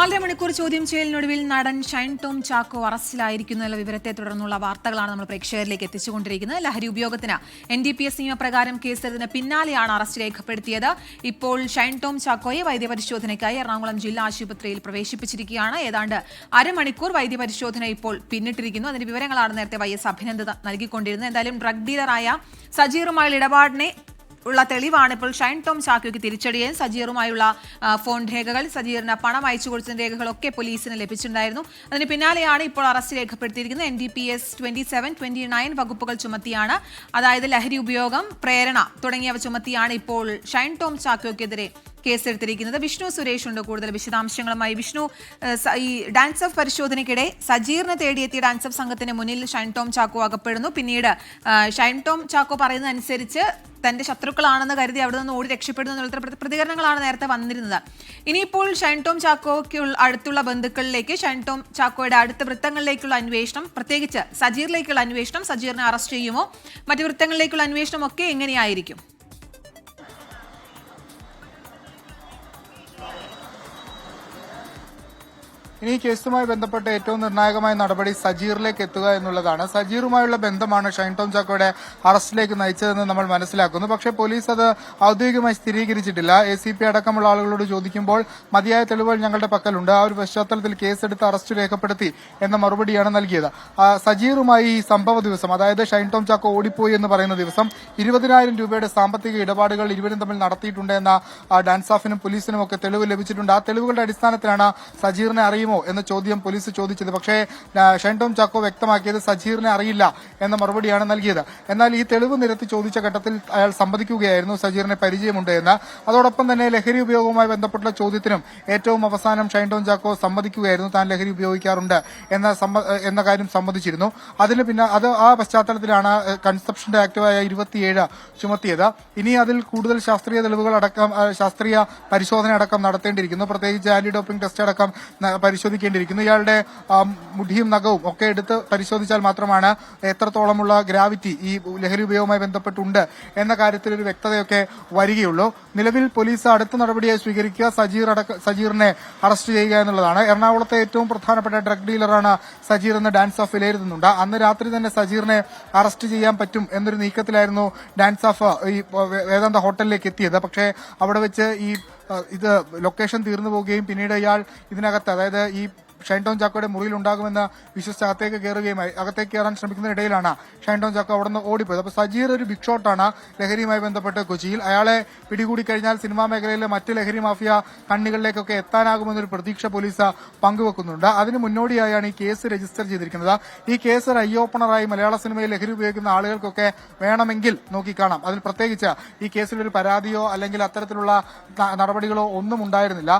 4 മണിക്കൂർ ചോദ്യം ചെയ്യലിനൊടുവിൽ നടൻ ഷൈൻ ടോം ചാക്കോ അറസ്റ്റിലായിരിക്കുന്ന വിവരത്തെ തുടർന്നുള്ള വാർത്തകളാണ് നമ്മൾ പ്രേക്ഷകരിലേക്ക് എത്തിച്ചുകൊണ്ടിരിക്കുന്നത്. ലഹരി ഉപയോഗത്തിന് NDPS നിയമപ്രകാരം കേസെടുത്തതിന് പിന്നാലെയാണ് അറസ്റ്റ് രേഖപ്പെടുത്തിയത്. ഇപ്പോൾ ഷൈൻ ടോം ചാക്കോയെ വൈദ്യപരിശോധനയ്ക്കായി എറണാകുളം ജില്ലാ ആശുപത്രിയിൽ പ്രവേശിപ്പിച്ചിരിക്കുകയാണ്. ഏതാണ്ട് അരമണിക്കൂർ വൈദ്യപരിശോധന ഇപ്പോൾ പിന്നിട്ടിരിക്കുന്നു. അതിന്റെ വിവരങ്ങളാണ് നേരത്തെ YS അഭിനന്ദ നൽകിക്കൊണ്ടിരുന്നത്. എന്തായാലും ഡ്രഗ് ഡീലറായ സജീറുമായുള്ള ഇടപാടിനെ ഉള്ള തെളിവാണ് ഇപ്പോൾ ഷൈൻ ടോം ചാക്കോയ്ക്ക് തിരിച്ചടിയായി. സജീറുമായുള്ള ഫോൺ രേഖകൾ, സജീറിന് പണം അയച്ചു കൊടുത്ത രേഖകളൊക്കെ പോലീസിന് ലഭിച്ചിട്ടുണ്ടായിരുന്നു. അതിന് പിന്നാലെയാണ് ഇപ്പോൾ അറസ്റ്റ് രേഖപ്പെടുത്തിയിരിക്കുന്നത്. NDPS 27, 29 വകുപ്പുകൾ ചുമത്തിയാണ്, അതായത് ലഹരി ഉപയോഗം, പ്രേരണ തുടങ്ങിയവ ചുമത്തിയാണ് ഇപ്പോൾ ഷൈൻ ടോം ചാക്കോയ്ക്കെതിരെ കേസെടുത്തിരിക്കുന്നത്. വിഷ്ണു സുരേഷ് ഉണ്ട് കൂടുതൽ വിശദാംശങ്ങളുമായി. വിഷ്ണു, ഈ ഡാൻസ് ഓഫ് പരിശോധനയ്ക്കിടെ സജീറിനെ തേടിയെത്തിയ ഡാൻസ് ഓഫ് സംഘത്തിന് മുന്നിൽ ഷൈൻ ടോം ചാക്കോ അകപ്പെടുന്നു. പിന്നീട് ഷൈൻ ടോം ചാക്കോ പറയുന്നതനുസരിച്ച് തന്റെ ശത്രുക്കളാണെന്ന് കരുതി അവിടെ നിന്ന് ഓടി രക്ഷപ്പെടുന്നു എന്നുള്ള പ്രതികരണങ്ങളാണ് നേരത്തെ വന്നിരുന്നത്. ഇനിയിപ്പോൾ ഷൈൻ ടോം ചാക്കോയ്ക്ക് അടുത്തുള്ള ബന്ധുക്കളിലേക്ക്, ഷൈൻ ടോം ചാക്കോയുടെ അടുത്ത വൃത്തങ്ങളിലേക്കുള്ള അന്വേഷണം, പ്രത്യേകിച്ച് സജീറിലേക്കുള്ള അന്വേഷണം, സജീറിനെ അറസ്റ്റ് ചെയ്യുമോ, മറ്റു വൃത്തങ്ങളിലേക്കുള്ള അന്വേഷണം ഒക്കെ എങ്ങനെയായിരിക്കും? ഇനി ഈ കേസുമായി ബന്ധപ്പെട്ട ഏറ്റവും നിർണായകമായ നടപടി സജീറിലേക്ക് എത്തുക എന്നുള്ളതാണ്. സജീറുമായുള്ള ബന്ധമാണ് ഷൈൻ ടോം ചാക്കോയുടെ അറസ്റ്റിലേക്ക് നയിച്ചതെന്ന് നമ്മൾ മനസ്സിലാക്കുന്നു. പക്ഷേ പോലീസ് അത് ഔദ്യോഗികമായി സ്ഥിരീകരിച്ചിട്ടില്ല. ACP അടക്കമുള്ള ആളുകളോട് ചോദിക്കുമ്പോൾ മതിയായ തെളിവുകൾ ഞങ്ങളുടെ പക്കലുണ്ട്, ആ ഒരു പശ്ചാത്തലത്തിൽ കേസെടുത്ത് അറസ്റ്റ് രേഖപ്പെടുത്തി എന്ന മറുപടിയാണ് നൽകിയത്. സജീറുമായി ഈ സംഭവ ദിവസം, അതായത് ഷൈൻ ടോം ചാക്കോ ഓടിപ്പോയി എന്ന് പറയുന്ന ദിവസം 20,000 രൂപയുടെ സാമ്പത്തിക ഇടപാടുകൾ ഇരുവരും തമ്മിൽ നടത്തിയിട്ടുണ്ട് എന്ന ഡാൻസ് ഓഫിനും പോലീസിനും ഒക്കെ തെളിവ് ലഭിച്ചിട്ടുണ്ട്. ആ തെളിവുകളുടെ അടിസ്ഥാനത്തിലാണ് സജീറിനെ അറിയുമോ എന്ന ചോദ്യം പോലീസ് ചോദിച്ചത്. പക്ഷേ ഷൈൻ ടോം ചാക്കോ വ്യക്തമാക്കിയത് സജീറിനെ അറിയില്ല എന്ന മറുപടിയാണ് നൽകിയത്. എന്നാൽ ഈ തെളിവ് നിരത്തി ചോദിച്ച ഘട്ടത്തിൽ അയാൾ സമ്മതിക്കുകയായിരുന്നു സജീറിനെ പരിചയമുണ്ട് എന്ന്. അതോടൊപ്പം തന്നെ ലഹരി ഉപയോഗവുമായി ബന്ധപ്പെട്ട ചോദ്യത്തിനും ഏറ്റവും അവസാനം ഷൈൻ ടോം ചാക്കോ സമ്മതിക്കുകയായിരുന്നു, താൻ ലഹരി ഉപയോഗിക്കാറുണ്ട് എന്ന കാര്യം സമ്മതിച്ചിരുന്നു. അതിന് പിന്നെ ആ പശ്ചാത്തലത്തിലാണ് കൺസപ്ഷന്റെ ആക്ടുമായ 27 ചുമത്തിയത്. ഇനി അതിൽ കൂടുതൽ ശാസ്ത്രീയ തെളിവുകൾ അടക്കം, ശാസ്ത്രീയ പരിശോധന അടക്കം നടത്തേണ്ടിയിരിക്കുന്നു. പ്രത്യേകിച്ച് ആന്റി ഡോപ്പിംഗ് ടെസ്റ്റ് അടക്കം പരിശോധിക്കേണ്ടിയിരിക്കുന്നു. ഇയാളുടെ മുടിയും നഖവും ഒക്കെ എടുത്ത് പരിശോധിച്ചാൽ മാത്രമാണ് എത്രത്തോളമുള്ള ഗ്രാവിറ്റി ഈ ലഹരി ഉപയോഗവുമായി ബന്ധപ്പെട്ടുണ്ട് എന്ന കാര്യത്തിൽ ഒരു വ്യക്തതയൊക്കെ വരികയുള്ളൂ. നിലവിൽ പോലീസ് അടുത്ത നടപടിയായി സ്വീകരിക്കുക സജീറിനെ അറസ്റ്റ് ചെയ്യുക എന്നുള്ളതാണ്. എറണാകുളത്തെ ഏറ്റവും പ്രധാനപ്പെട്ട ഡ്രഗ് ഡീലറാണ് സജീർ എന്ന് ഡാൻസ് ഓഫ് വിലയിരുത്തുന്നുണ്ട്. അന്ന് രാത്രി തന്നെ സജീറിനെ അറസ്റ്റ് ചെയ്യാൻ പറ്റും എന്നൊരു നീക്കത്തിലായിരുന്നു ഡാൻസ് ഓഫ് ഈ വേദാന്ത ഹോട്ടലിലേക്ക് എത്തിയത്. പക്ഷേ അവിടെ വെച്ച് ഇത് ലൊക്കേഷൻ തീർന്നു പോവുകയും പിന്നീട് ഇയാൾ ഇതിനകത്ത്, അതായത് ഈ ഷൈൻ ടോം ചാക്കോയുടെ മുറിയിൽ ഉണ്ടാകുമെന്ന് വിശ്വസിച്ച് അകത്തേക്ക് കയറാൻ ശ്രമിക്കുന്നതിനിടയിലാണ് ഷൈൻ ടോം ചാക്കോ അവിടെ നിന്ന് ഓടിപ്പോയത്. അപ്പോൾ സജീർ ഒരു ബിഗ് ഷോട്ടാണ് ലഹരിയുമായി ബന്ധപ്പെട്ട് കൊച്ചിയിൽ. അയാളെ പിടികൂടി കഴിഞ്ഞാൽ സിനിമാ മേഖലയിലെ മറ്റ് ലഹരി മാഫിയ കണ്ണികളിലേക്കൊക്കെ എത്താനാകുമെന്നൊരു പ്രതീക്ഷ പോലീസ് പങ്കുവെക്കുന്നുണ്ട്. അതിന് മുന്നോടിയായാണ് ഈ കേസ് രജിസ്റ്റർ ചെയ്തിരിക്കുന്നത്. ഈ കേസ് ഒരു ഐ ഓപ്പണറായി മലയാള സിനിമയിൽ ലഹരി ഉപയോഗിക്കുന്ന ആളുകൾക്കൊക്കെ വേണമെങ്കിൽ നോക്കിക്കാണാം. അതിൽ പ്രത്യേകിച്ച് ഈ കേസിൽ ഒരു പരാതിയോ അല്ലെങ്കിൽ അത്തരത്തിലുള്ള നടപടികളോ ഒന്നും ഉണ്ടായിരുന്നില്ല.